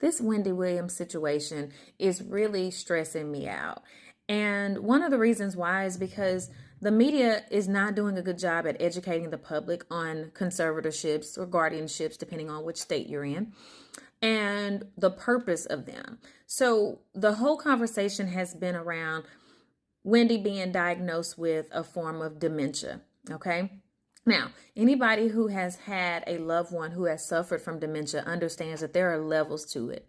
this Wendy Williams situation is really stressing me out. And one of the reasons why is because the media is not doing a good job at educating the public on conservatorships or guardianships, depending on which state you're in, and the purpose of them. So the whole conversation has been around Wendy being diagnosed with a form of dementia. Okay. Now, anybody who has had a loved one who has suffered from dementia understands that there are levels to it.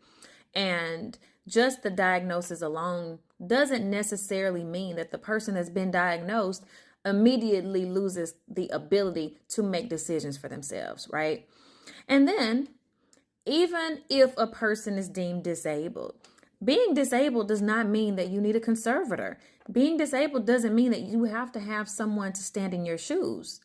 And just the diagnosis alone doesn't necessarily mean that the person that's been diagnosed immediately loses the ability to make decisions for themselves, right? And then, even if a person is deemed disabled, being disabled does not mean that you need a conservator. Being disabled doesn't mean that you have to have someone to stand in your shoes.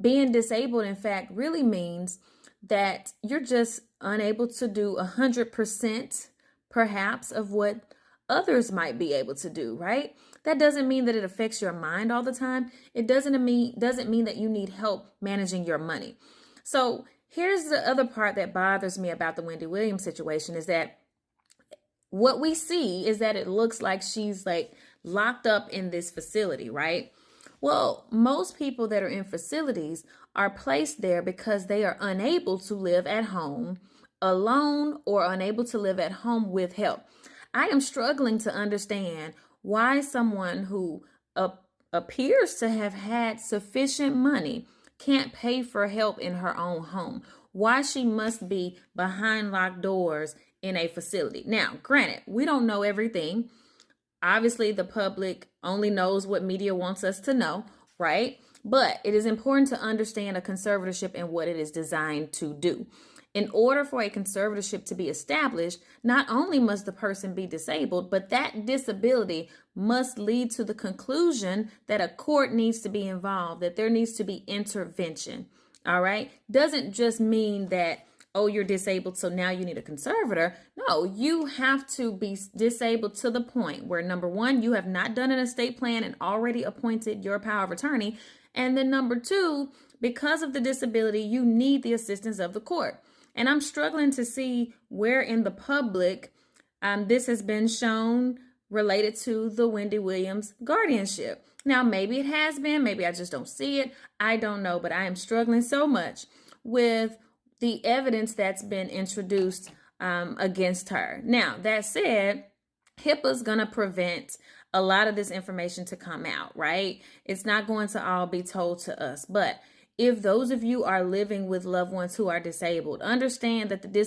Being disabled, in fact, really means that you're just unable to do 100% perhaps of what others might be able to do, right? That doesn't mean that it affects your mind all the time. It doesn't mean that you need help managing your money. So here's the other part that bothers me about the Wendy Williams situation is that what we see is that it looks like she's like locked up in this facility, right? Well, most people that are in facilities are placed there because they are unable to live at home alone or unable to live at home with help. I am struggling to understand why someone who appears to have had sufficient money can't pay for help in her own home. Why she must be behind locked doors in a facility. Now, granted, we don't know everything. Obviously, the public only knows what media wants us to know, right? But it is important to understand a conservatorship and what it is designed to do. In order for a conservatorship to be established, not only must the person be disabled, but that disability must lead to the conclusion that a court needs to be involved, that there needs to be intervention. All right? Doesn't just mean that, oh, you're disabled, so now you need a conservator. No, you have to be disabled to the point where, number one, you have not done an estate plan and already appointed your power of attorney. And then number two, because of the disability, you need the assistance of the court. And I'm struggling to see where in the public this has been shown related to the Wendy Williams guardianship. Now, maybe it has been, maybe I just don't see it. I don't know, but I am struggling so much with the evidence that's been introduced against her. Now, that said, HIPAA is going to prevent a lot of this information to come out, right? It's not going to all be told to us. But if those of you are living with loved ones who are disabled, understand that the